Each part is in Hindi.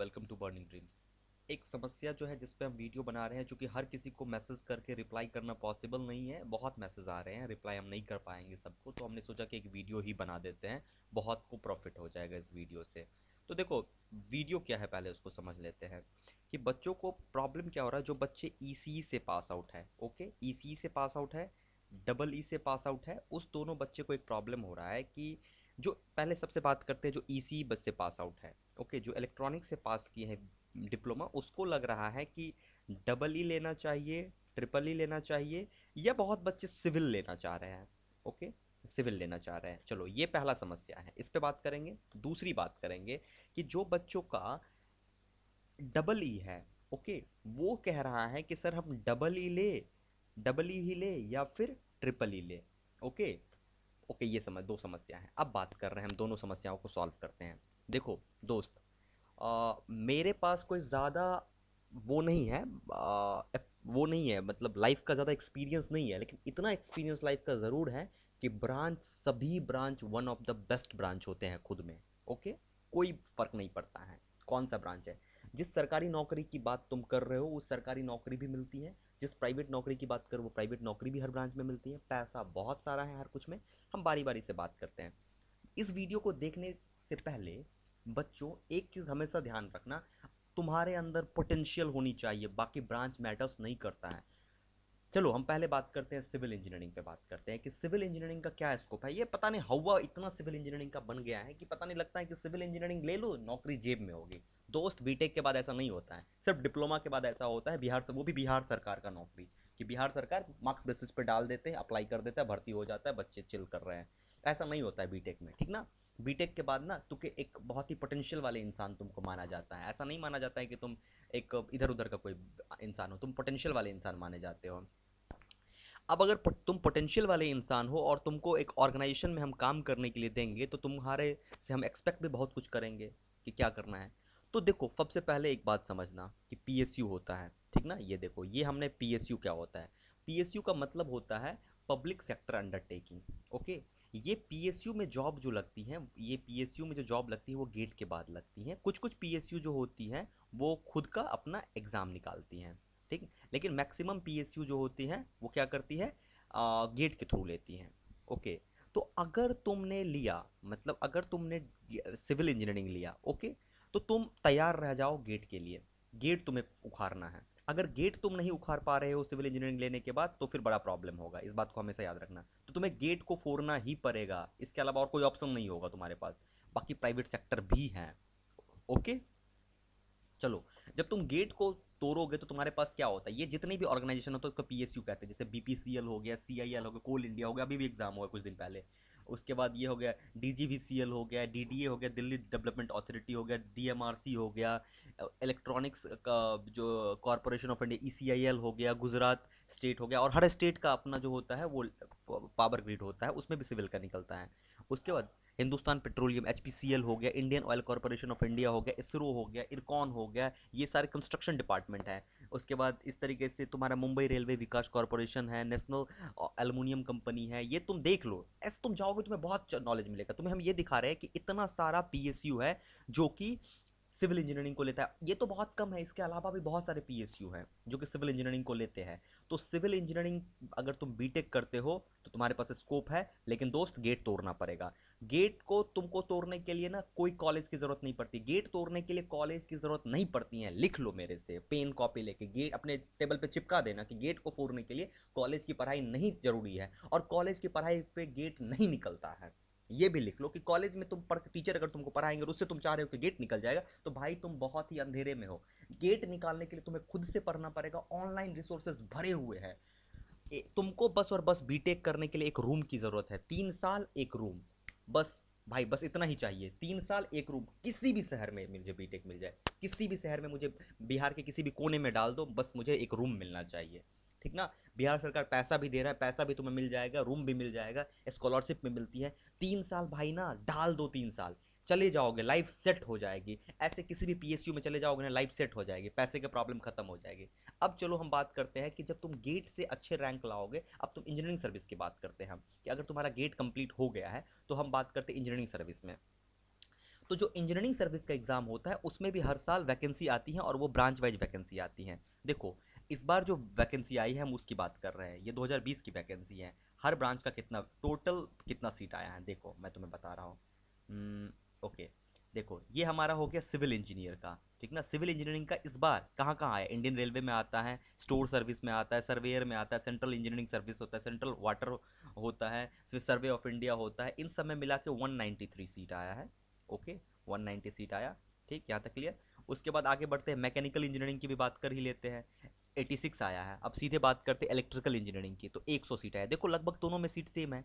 Welcome to burning dreams. एक समस्या जो है जिस पे हम वीडियो बना रहे हैं, चूंकि हर किसी को मैसेज करके रिप्लाई करना पॉसिबल नहीं है, बहुत मैसेज आ रहे हैं, रिप्लाई हम नहीं कर पाएंगे सबको, तो हमने सोचा कि एक वीडियो ही बना देते हैं। बहुत को प्रॉफिट हो जाएगा इस वीडियो से। तो देखो, वीडियो क्या है पहले उसको समझ लेते हैं कि बच्चों को प्रॉब्लम क्या हो रहा है। जो बच्चे ईसीई से पास आउट है, ओके, ईसीई से पास आउट है, डबल ई से पास आउट है, उस दोनों बच्चे को एक प्रॉब्लम हो रहा है कि जो पहले सबसे बात करते हैं जो ईसीई बस से पास आउट है, ओके, जो इलेक्ट्रॉनिक से पास किए हैं डिप्लोमा, उसको लग रहा है कि डबल ई लेना चाहिए, ट्रिपल ई लेना चाहिए, या बहुत बच्चे सिविल लेना चाह रहे हैं। ओके, सिविल लेना चाह रहे हैं। चलो, ये पहला समस्या है, इस पे बात करेंगे। दूसरी बात करेंगे कि जो बच्चों का डबल ई है, ओके, वो कह रहा है कि सर हम डबल ई ले, डबल ई ही ले या फिर ट्रिपल ई ले। ओके, ओके, ये समझ दो समस्या है। अब बात कर रहे हैं, हम दोनों समस्याओं को सॉल्व करते हैं। देखो दोस्त, मेरे पास कोई ज़्यादा वो नहीं है, वो नहीं है, मतलब लाइफ का ज़्यादा एक्सपीरियंस नहीं है, लेकिन इतना एक्सपीरियंस लाइफ का ज़रूर है कि ब्रांच, सभी branch one of the best branch होते हैं खुद में। ओके, कोई फ़र्क नहीं पड़ता है कौन सा ब्रांच है। जिस सरकारी नौकरी की बात तुम कर रहे हो उस सरकारी नौकरी भी मिलती है, जिस प्राइवेट नौकरी की बात करो वो प्राइवेट नौकरी भी हर ब्रांच में मिलती है। पैसा बहुत सारा है हर कुछ में। हम बारी बारी से बात करते हैं। इस वीडियो को देखने से पहले बच्चों, एक चीज़ हमेशा ध्यान रखना, तुम्हारे अंदर पोटेंशियल होनी चाहिए, बाकी ब्रांच मैटर्स नहीं करता है। चलो, हम पहले बात करते हैं सिविल इंजीनियरिंग पे। बात करते हैं कि सिविल इंजीनियरिंग का क्या स्कोप है। ये पता नहीं हवा इतना सिविल इंजीनियरिंग का बन गया है कि पता नहीं, लगता है कि सिविल इंजीनियरिंग ले लो नौकरी जेब में होगी। दोस्त, बीटेक के बाद ऐसा नहीं होता है, सिर्फ डिप्लोमा के बाद ऐसा होता है। बिहार से, वो भी बिहार सरकार का नौकरी, कि बिहार सरकार मार्क्स बेसिस पे डाल देते हैं, अप्लाई कर देता है, भर्ती हो जाता है, बच्चे चिल कर रहे हैं। ऐसा नहीं होता है बीटेक में, ठीक ना। बीटेक के बाद ना तुमके एक बहुत ही पोटेंशियल वाले इंसान तुमको माना जाता है। ऐसा नहीं माना जाता है कि तुम एक इधर उधर का कोई इंसान हो, तुम पोटेंशियल वाले इंसान माने जाते हो। अब अगर तुम पोटेंशियल वाले इंसान हो और तुमको एक ऑर्गेनाइजेशन में हम काम करने के लिए देंगे, तो तुम्हारे से हम एक्सपेक्ट भी बहुत कुछ करेंगे कि क्या करना है। तो देखो, सबसे पहले एक बात समझना कि पीएसयू होता है, ठीक ना। ये देखो, ये हमने पीएसयू क्या होता है। पीएसयू का मतलब होता है पब्लिक सेक्टर अंडरटेकिंग। ओके, ये पीएसयू में जॉब जो लगती है, ये पीएसयू में जो जॉब लगती है वो गेट के बाद लगती है। कुछ कुछ पीएसयू जो होती हैं वो खुद का अपना एग्ज़ाम निकालती हैं, ठीक। लेकिन मैक्सिमम पीएसयू जो होती हैं वो क्या करती है, गेट के थ्रू लेती हैं। ओके, तो अगर तुमने लिया, मतलब अगर तुमने सिविल इंजीनियरिंग लिया, ओके, तो तुम तैयार रह जाओ गेट के लिए। गेट तुम्हें उखाड़ना है। अगर गेट तुम नहीं उखाड़ पा रहे हो सिविल इंजीनियरिंग लेने के बाद, तो फिर बड़ा प्रॉब्लम होगा, इस बात को हमेशा याद रखना। तो तुम्हें गेट को फोड़ना ही पड़ेगा, इसके अलावा और कोई ऑप्शन नहीं होगा तुम्हारे पास। बाकी प्राइवेट सेक्टर भी हैं। ओके, चलो, जब तुम गेट को तोड़ोगे तो तुम्हारे पास क्या होता है, ये जितनी भी ऑर्गेनाइजेशन होता है उसको पीएसयू कहते हैं। जैसे बीपीसीएल हो गया, सीआईएल हो गया, कोल इंडिया हो गया, अभी भी एग्जाम हुआ कुछ दिन पहले। उसके बाद ये हो गया डीजीवीसीएल हो गया, डीडीए हो गया, दिल्ली डेवलपमेंट अथॉरिटी हो गया, डीएमआरसी हो गया, इलेक्ट्रॉनिक्स का जो कॉरपोरेशन ऑफ इंडिया ईसीआईएल हो गया, गुजरात स्टेट हो गया, और हर स्टेट का अपना जो होता है वो पावर ग्रिड होता है, उसमें भी सिविल का निकलता है। उसके बाद हिंदुस्तान पेट्रोलियम एचपीसीएल हो गया, Indian oil corporation of India हो गया, इसरो हो गया, इरकॉन हो गया, ये सारे कंस्ट्रक्शन डिपार्टमेंट है। उसके बाद इस तरीके से तुम्हारा मुंबई रेलवे विकास कॉरपोरेशन है, नेशनल एल्युमिनियम कंपनी है। ये तुम देख लो, ऐसे तुम जाओगे तुम्हें बहुत नॉलेज मिलेगा। तुम्हें हम ये दिखा रहे हैं कि इतना सारा पीएसयू है जो कि सिविल इंजीनियरिंग को लेता है। ये तो बहुत कम है, इसके अलावा भी बहुत सारे पीएसयू हैं जो कि सिविल इंजीनियरिंग को लेते हैं। तो सिविल इंजीनियरिंग अगर तुम बीटेक करते हो तो तुम्हारे पास स्कोप है, लेकिन दोस्त गेट तोड़ना पड़ेगा। गेट को तुमको तोड़ने के लिए ना कोई कॉलेज की ज़रूरत नहीं पड़ती, गेट तोड़ने के लिए कॉलेज की ज़रूरत नहीं पड़ती है। लिख लो मेरे से, पेन कॉपी लेके गेट अपने टेबल पे चिपका देना कि गेट को फोड़ने के लिए कॉलेज की पढ़ाई नहीं जरूरी है, और कॉलेज की पढ़ाई पे गेट नहीं निकलता है। ये भी लिख लो कि कॉलेज में तुम पढ़, टीचर अगर तुमको पढ़ाएंगे और उससे तुम चाह रहे हो कि गेट निकल जाएगा, तो भाई तुम बहुत ही अंधेरे में हो। गेट निकालने के लिए तुम्हें खुद से पढ़ना पड़ेगा, ऑनलाइन रिसोर्सेज भरे हुए हैं। तुमको बस और बस बीटेक करने के लिए एक रूम की ज़रूरत है, 3 साल एक रूम, बस। भाई बस इतना ही चाहिए, 3 साल एक रूम, किसी भी शहर में मुझे बीटेक मिल जाए, किसी भी शहर में मुझे, बिहार के किसी भी कोने में डाल दो, बस मुझे एक रूम मिलना चाहिए, ठीक ना। बिहार सरकार पैसा भी दे रहा है, पैसा भी तुम्हें मिल जाएगा, रूम भी मिल जाएगा, स्कॉलरशिप में मिलती है। 3 साल भाई ना डाल दो, 3 साल चले जाओगे, लाइफ सेट हो जाएगी। ऐसे किसी भी पीएसयू में चले जाओगे ना, लाइफ सेट हो जाएगी, पैसे की प्रॉब्लम खत्म हो जाएगी। अब चलो हम बात करते हैं कि जब तुम गेट से अच्छे रैंक लाओगे, अब तुम इंजीनियरिंग सर्विस की बात करते हैं हम, कि अगर तुम्हारा गेट कंप्लीट हो गया है तो हम बात करते हैं इंजीनियरिंग सर्विस में। तो जो इंजीनियरिंग सर्विस का एग्ज़ाम होता है उसमें भी हर साल वैकेंसी आती है और वो ब्रांच वाइज वैकेंसी आती हैं। देखो, इस बार जो वैकेंसी आई है हम उसकी बात कर रहे हैं, ये 2020 की वैकेंसी है। हर ब्रांच का कितना टोटल कितना सीट आया है देखो मैं तुम्हें बता रहा हूँ। ओके, देखो ये हमारा हो गया सिविल इंजीनियर का, ठीक ना। सिविल इंजीनियरिंग का इस बार कहाँ कहाँ आया, इंडियन रेलवे में आता है, स्टोर सर्विस में आता है, सर्वेयर में आता है, सेंट्रल इंजीनियरिंग सर्विस होता है, सेंट्रल वाटर होता है, फिर सर्वे ऑफ इंडिया होता है। इन सब में मिला के 193 सीट आया है। ओके, 190 सीट आया, ठीक, यहाँ तक क्लियर। उसके बाद आगे बढ़ते हैं, मैकेनिकल इंजीनियरिंग की भी बात कर ही लेते हैं, 86 आया है। अब सीधे बात करते हैं इलेक्ट्रिकल इंजीनियरिंग की, तो 100 सीट आया। देखो लगभग दोनों में सीट सेम है,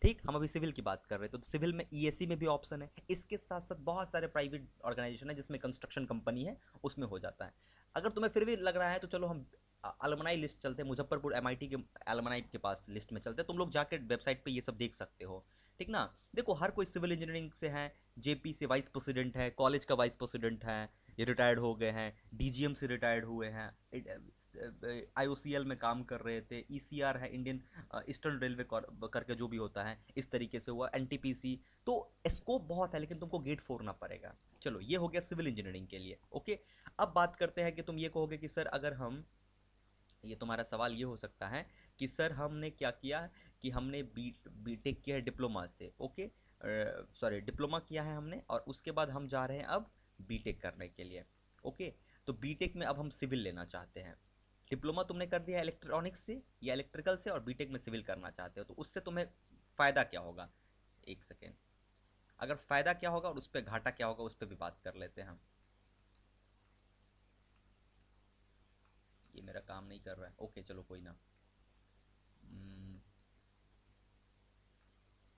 ठीक। हम अभी सिविल की बात कर रहे थे, तो सिविल में ईएससी में भी ऑप्शन है। इसके साथ साथ बहुत सारे प्राइवेट ऑर्गेनाइजेशन है जिसमें कंस्ट्रक्शन कंपनी है, उसमें हो जाता है। अगर तुम्हें फिर भी लग रहा है तो चलो हम अलमनाई लिस्ट चलते हैं, मुजफ्फरपुर एमआईटी के अलमनाई के पास लिस्ट में चलते हैं, तुम लोग जाके वेबसाइट पे ये सब देख सकते हो, ठीक ना। देखो हर कोई सिविल इंजीनियरिंग से है, जेपी से वाइस प्रेसिडेंट है, कॉलेज का वाइस प्रेसिडेंट है, ये रिटायर्ड हो गए हैं, डीजीएम से रिटायर्ड हुए हैं, आईओसीएल में काम कर रहे थे, ईसीआर है, इंडियन ईस्टर्न रेलवे करके जो भी होता है, इस तरीके से हुआ, एनटीपीसी। तो स्कोप बहुत है, लेकिन तुमको गेट फोड़ना पड़ेगा। चलो ये हो गया सिविल इंजीनियरिंग के लिए। ओके, अब बात करते हैं कि तुम ये कहोगे कि सर अगर हम, ये तुम्हारा सवाल ये हो सकता है कि सर हमने क्या किया कि हमने बीटेक किया है डिप्लोमा से, ओके, सॉरी डिप्लोमा किया है हमने, और उसके बाद हम जा रहे हैं अब बीटेक करने के लिए। ओके, तो बीटेक में अब हम सिविल लेना चाहते हैं। डिप्लोमा तुमने कर दिया इलेक्ट्रॉनिक्स से या इलेक्ट्रिकल से, और बीटेक में सिविल करना चाहते हो, तो उससे तुम्हें फ़ायदा क्या होगा। एक सेकेंड, अगर फ़ायदा क्या होगा और उस पर घाटा क्या होगा उस पर भी बात कर लेते हैं हम। ये मेरा काम नहीं कर रहा है, ओके चलो कोई ना। हम्म,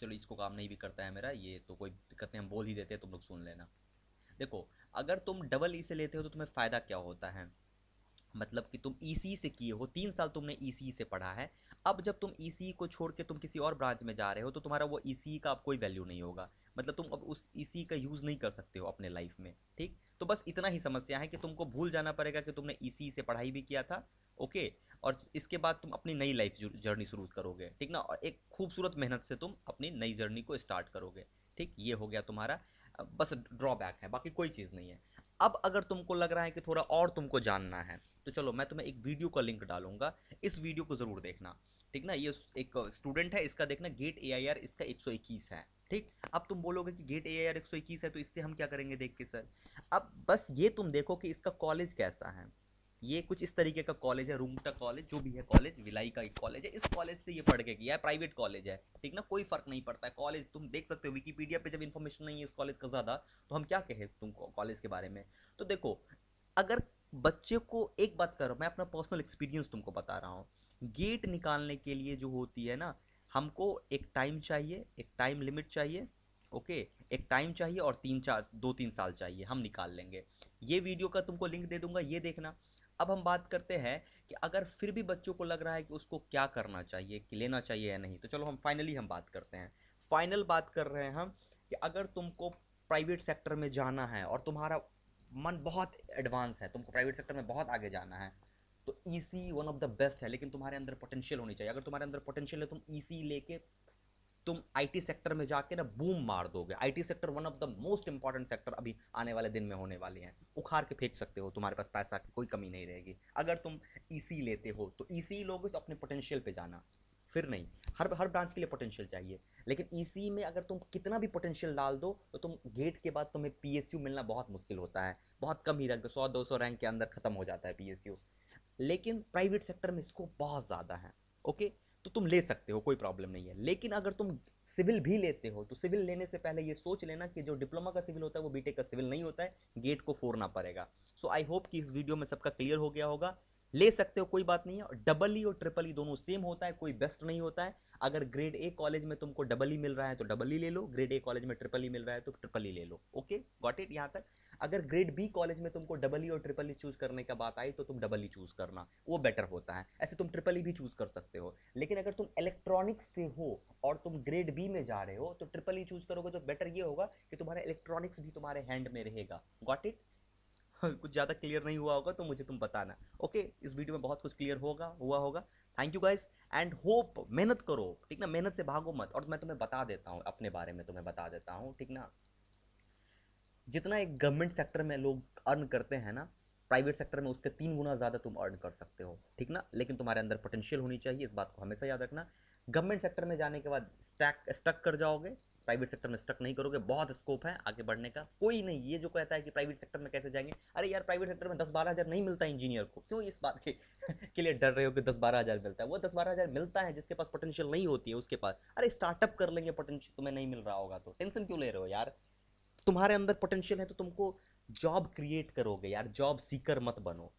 चलो इसको काम नहीं भी करता है मेरा, ये तो कोई दिक्कत नहीं, हम बोल ही देते हैं, तुम लोग सुन लेना। देखो, अगर तुम डबल ई से लेते हो तो तुम्हें फ़ायदा क्या होता है, मतलब कि तुम ईसी से किए हो, 3 साल तुमने ईसी से पढ़ा है। अब जब तुम ईसी को छोड़ के तुम किसी और ब्रांच में जा रहे हो तो तुम्हारा वो ईसी का अब कोई वैल्यू नहीं होगा, मतलब तुम अब उस ईसी का यूज़ नहीं कर सकते हो अपने लाइफ में, ठीक। तो बस इतना ही समस्या है कि तुमको भूल जाना पड़ेगा कि तुमने ईसी से पढ़ाई भी किया था। ओके, और इसके बाद तुम अपनी नई लाइफ जर्नी शुरू करोगे, ठीक ना, और एक खूबसूरत मेहनत से तुम अपनी नई जर्नी को स्टार्ट करोगे, ठीक। ये हो गया तुम्हारा, बस ड्रॉबैक है, बाकी कोई चीज़ नहीं है। अब अगर तुमको लग रहा है कि थोड़ा और तुमको जानना है तो चलो मैं तुम्हें एक वीडियो का लिंक डालूंगा, इस वीडियो को ज़रूर देखना, ठीक ना। ये एक स्टूडेंट है, इसका देखना गेट एआईआर इसका 121 है, ठीक। अब तुम बोलोगे कि गेट एआईआर 121 है तो इससे हम क्या करेंगे देख के सर। अब बस ये तुम देखो कि इसका कॉलेज कैसा है। ये कुछ इस तरीके का कॉलेज है, रूंगटा कॉलेज जो भी है, कॉलेज भिलाई का एक कॉलेज है, इस कॉलेज से ये पढ़ के किया है, प्राइवेट कॉलेज है, ठीक ना, कोई फर्क नहीं पड़ता है। कॉलेज तुम देख सकते हो विकीपीडिया पे, जब इन्फॉर्मेशन नहीं है इस कॉलेज का ज़्यादा तो हम क्या कहें तुमको कॉलेज के बारे में। तो देखो, अगर बच्चे को, एक बात करो, मैं अपना पर्सनल एक्सपीरियंस तुमको बता रहा हूँ, गेट निकालने के लिए जो होती है ना, हमको एक टाइम चाहिए, एक टाइम लिमिट चाहिए, ओके, एक टाइम चाहिए और 2-3 साल चाहिए, हम निकाल लेंगे। ये वीडियो का तुमको लिंक दे दूंगा, ये देखना। अब हम बात करते हैं कि अगर फिर भी बच्चों को लग रहा है कि उसको क्या करना चाहिए, कि लेना चाहिए या नहीं, तो चलो हम फाइनली हम बात करते हैं। फाइनल बात कर रहे हैं हम कि अगर तुमको प्राइवेट सेक्टर में जाना है और तुम्हारा मन बहुत एडवांस है, तुमको प्राइवेट सेक्टर में बहुत आगे जाना है, तो EC one of the best है, लेकिन तुम्हारे अंदर पोटेंशियल होनी चाहिए। अगर तुम्हारे अंदर पोटेंशियल है, तुम ईसी लेके तुम आईटी सेक्टर में जाके ना बूम मार दोगे। IT sector one of the most important sector अभी आने वाले दिन में होने वाली हैं, उखाड़ के फेंक सकते हो, तुम्हारे पास पैसा की कोई कमी नहीं रहेगी। अगर तुम ईसी लेते हो तो ईसी लोगे तो अपने पोटेंशियल पे जाना, फिर नहीं। हर हर ब्रांच के लिए पोटेंशियल चाहिए, लेकिन ईसी में अगर तुम कितना भी पोटेंशियल डाल दो तो तुम गेट के बाद तुम्हें पीएसयू मिलना बहुत मुश्किल होता है, बहुत कम ही रैंक, 100-200 रैंक के अंदर खत्म हो जाता है पीएसयू। लेकिन प्राइवेट सेक्टर में इसको बहुत ज़्यादा है, ओके। तो तुम ले सकते हो, कोई प्रॉब्लम नहीं है। लेकिन अगर तुम सिविल भी लेते हो तो सिविल लेने से पहले ये सोच लेना कि जो डिप्लोमा का सिविल होता है वो बीटेक का सिविल नहीं होता है, गेट को फोड़ना पड़ेगा। सो आई होप कि इस वीडियो में सबका क्लियर हो गया होगा। ले सकते हो, कोई बात नहीं है, और डबल ई और ट्रिपल ई दोनों सेम होता है, कोई बेस्ट नहीं होता है। अगर ग्रेड ए कॉलेज में तुमको डबल ई मिल रहा है तो डबल ई ले लो, ग्रेड ए कॉलेज में ट्रिपल ई मिल रहा है तो ट्रिपल ई ले लो, ओके, गॉट इट यहाँ तक। अगर ग्रेड बी कॉलेज में तुमको डबल ई और ट्रिपल ई चूज करने का बात आई तो तुम डबल ई चूज करना, वो बेटर होता है। ऐसे तुम ट्रिपल ई भी चूज कर सकते हो, लेकिन अगर तुम इलेक्ट्रॉनिक्स से हो और तुम ग्रेड बी में जा रहे हो तो ट्रिपल ई चूज करोगे तो बेटर ये होगा कि तुम्हारा इलेक्ट्रॉनिक्स भी तुम्हारे हैंड में रहेगा, गॉट इट। कुछ ज़्यादा क्लियर नहीं हुआ होगा तो मुझे तुम बताना, ओके। इस वीडियो में बहुत कुछ क्लियर हुआ होगा। Thank you guys, and hope, मेहनत करो, ठीक ना, मेहनत से भागो मत। और मैं तुम्हें बता देता हूँ अपने बारे में, तुम्हें बता देता हूँ, ठीक ना। जितना एक गवर्नमेंट सेक्टर में लोग अर्न करते हैं ना, प्राइवेट सेक्टर में उसके 3 गुना ज़्यादा तुम अर्न कर सकते हो, ठीक ना। लेकिन तुम्हारे अंदर पोटेंशियल होनी चाहिए, इस बात को हमेशा याद रखना। गवर्नमेंट सेक्टर में जाने के बाद स्टक कर जाओगे, प्राइवेट सेक्टर में स्टक नहीं करोगे। बहुत स्कोप है आगे बढ़ने का। कोई नहीं ये जो कहता है कि प्राइवेट सेक्टर में कैसे जाएंगे, अरे यार प्राइवेट सेक्टर में 10-12 हज़ार नहीं मिलता इंजीनियर को, क्यों इस बात के लिए डर रहे हो कि 10-12 हज़ार मिलता है। वो 10-12 हज़ार मिलता है जिसके पास पोटेंशियल नहीं होती है उसके पास। अरे स्टार्टअप कर लेंगे, पोटेंशियल तुम्हें नहीं मिल रहा होगा तो टेंशन क्यों ले रहे हो यार। तुम्हारे अंदर पोटेंशियल है तो तुमको जॉब क्रिएट करोगे यार, जॉब सीकर मत बनो।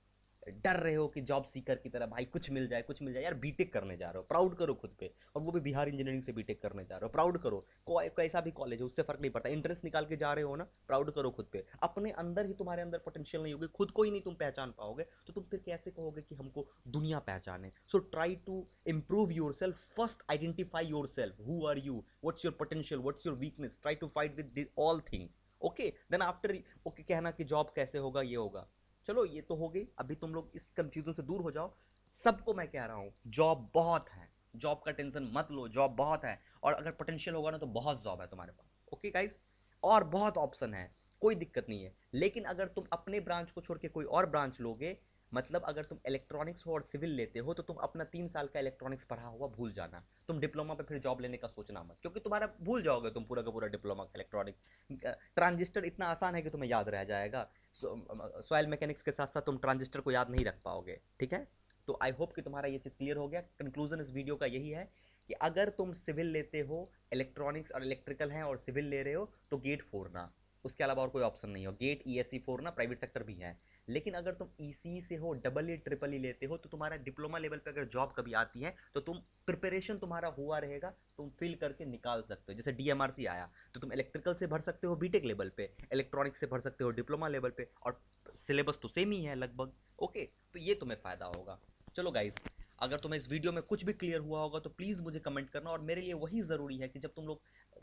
डर रहे हो कि जॉब सीकर की तरह भाई कुछ मिल जाए कुछ मिल जाए, यार बीटेक करने जा रहे हो, प्राउड करो खुद पे। और वो भी बिहार इंजीनियरिंग से बीटेक करने जा रहे हो, प्राउड करो। कैसा भी कॉलेज है उससे फर्क नहीं पड़ता, इंटरेस्ट निकाल के जा रहे हो ना, प्राउड करो खुद पे। अपने अंदर ही तुम्हारे अंदर पोटेंशियल नहीं होगी, खुद को ही नहीं तुम पहचान पाओगे, तो तुम फिर कैसे कहोगे कि हमको दुनिया पहचाने। So try to improve yourself first, identify yourself, who are you, what's your potential, what's your weakness, try to fight with all things, okay, then after, okay, कहना कि जॉब कैसे होगा ये होगा, चलो ये तो हो गई। अभी तुम लोग इस कंफ्यूजन से दूर हो जाओ। सबको मैं कह रहा हूँ जॉब बहुत है, जॉब का टेंशन मत लो, जॉब बहुत है। और अगर पोटेंशियल होगा ना तो बहुत जॉब है तुम्हारे पास, ओके गाइस, और बहुत ऑप्शन है, कोई दिक्कत नहीं है। लेकिन अगर तुम अपने ब्रांच को छोड़ के कोई और ब्रांच लोगे, मतलब अगर तुम इलेक्ट्रॉनिक्स हो और सिविल लेते हो तो तुम अपना 3 साल का इलेक्ट्रॉनिक्स पढ़ा हुआ भूल जाना। तुम डिप्लोमा पे फिर जॉब लेने का सोचना मत, क्योंकि तुम्हारा भूल जाओगे तुम पूरा का पूरा डिप्लोमा का इलेक्ट्रॉनिक्स। ट्रांजिस्टर इतना आसान है कि तुम्हें याद रह जाएगा। सॉइल मैकेनिक्स के साथ साथ तुम ट्रांजिस्टर को याद नहीं रख पाओगे, ठीक है। तो आई होप कि तुम्हारा ये चीज़ क्लियर हो गया। कंक्लूजन इस वीडियो का यही है कि अगर तुम सिविल लेते हो, इलेक्ट्रॉनिक्स और इलेक्ट्रिकल हैं और सिविल ले रहे हो तो गेट फोड़ना, उसके अलावा और कोई ऑप्शन नहीं हो। गेट ईएससी फोड़ना, प्राइवेट सेक्टर भी है। लेकिन अगर तुम ईसी से हो, डबल ई ट्रिपल ई लेते हो, तो तुम्हारा डिप्लोमा लेवल पे अगर जॉब कभी आती है तो तुम प्रिपरेशन तुम्हारा हुआ रहेगा, तुम फिल करके निकाल सकते हो। जैसे डीएमआरसी आया तो तुम इलेक्ट्रिकल से भर सकते हो बीटेक लेवल पे, इलेक्ट्रॉनिक्स से भर सकते हो डिप्लोमा लेवल पे, और सिलेबस तो सेम ही है लगभग, ओके। तो ये तुम्हें फ़ायदा होगा। चलो गाइस, अगर तुम्हें इस वीडियो में कुछ भी क्लियर हुआ होगा तो प्लीज़ मुझे कमेंट करना। और मेरे लिए वही ज़रूरी है कि जब तुम लोग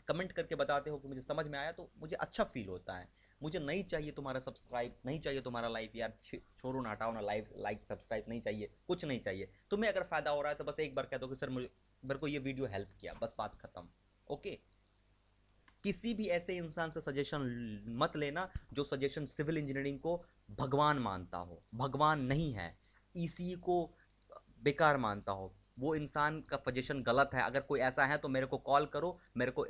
कमेंट करके बताते हो कि मुझे समझ में आया तो मुझे अच्छा फील होता है। मुझे नहीं चाहिए तुम्हारा सब्सक्राइब, नहीं चाहिए तुम्हारा लाइक यार, छोड़ो ना, हटाओ ना, लाइक सब्सक्राइब नहीं चाहिए, कुछ नहीं चाहिए। तुम्हें अगर फ़ायदा हो रहा है तो बस एक बार कह दो कि सर मुझे, मेरे को ये वीडियो हेल्प किया, बस बात खत्म, ओके। किसी भी ऐसे इंसान से सजेशन मत लेना जो सजेशन सिविल इंजीनियरिंग को भगवान मानता हो, भगवान नहीं है। ईसी को बेकार मानता हो, वो इंसान का सजेशन गलत है। अगर कोई ऐसा है तो मेरे को कॉल करो, मेरे को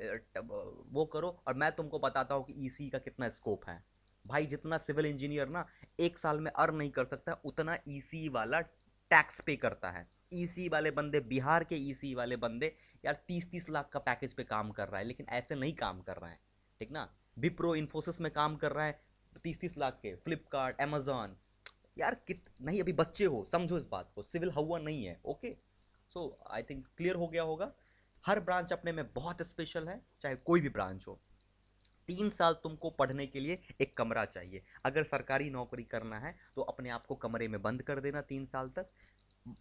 वो करो, और मैं तुमको बताता हूँ कि ईसी का कितना स्कोप है। भाई जितना सिविल इंजीनियर ना 1 साल में अर्न नहीं कर सकता, उतना ईसी वाला टैक्स पे करता है। ईसी वाले बंदे, बिहार के ईसी वाले बंदे यार 30-30 लाख का पैकेज पे काम कर रहा है, लेकिन ऐसे नहीं काम कर रहा है, ठीक ना। विप्रो इन्फोसिस में काम कर रहा है 30-30 लाख के, फ्लिपकार्ट, अमेजॉन, यार कित नहीं, अभी बच्चे हो, समझो इस बात को, सिविल हुआ नहीं है, okay. So I think clear हो गया होगा। हर ब्रांच अपने में बहुत स्पेशल है, चाहे कोई भी ब्रांच हो। 3 साल तुमको पढ़ने के लिए एक कमरा चाहिए। अगर सरकारी नौकरी करना है तो अपने आप को कमरे में बंद कर देना 3 साल तक,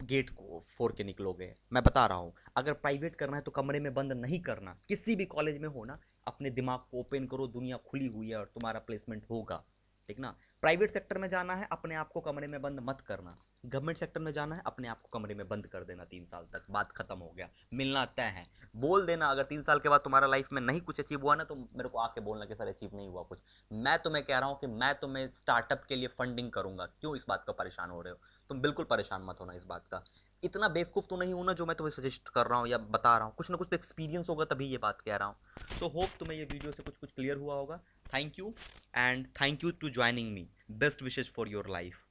गेट को फोड़ के निकलोगे, मैं बता रहा हूँ। अगर प्राइवेट करना है तो कमरे में बंद नहीं करना, किसी भी कॉलेज में हो ना, अपने दिमाग को ओपन करो, दुनिया खुली हुई है और तुम्हारा प्लेसमेंट होगा, ठीक ना। प्राइवेट सेक्टर में जाना है, अपने आप को कमरे में बंद मत करना। गवर्नमेंट सेक्टर में जाना है, अपने आप को कमरे में बंद कर देना 3 साल तक, बात खत्म हो गया, मिलना तय है। बोल देना अगर 3 साल के बाद तुम्हारा लाइफ में नहीं कुछ अचीव हुआ ना, तो मेरे को आके बोलना कि सर अचीव नहीं हुआ कुछ। मैं तुम्हें कह रहा हूँ कि मैं तुम्हें स्टार्टअप के लिए फंडिंग करूंगा, क्यों इस बात का परेशान हो रहे हो। तुम बिल्कुल परेशान मत होना इस बात का। इतना बेवकूफ़ तो नहीं हूं ना जो मैं तुम्हें सजेस्ट कर रहा हूँ या बता रहा हूँ, कुछ ना कुछ तो एक्सपीरियंस होगा तभी ये बात कह रहा हूँ। तो होप तुम्हें ये वीडियो से कुछ कुछ क्लियर हुआ होगा। Thank you, and thank you to joining me. Best wishes for your life.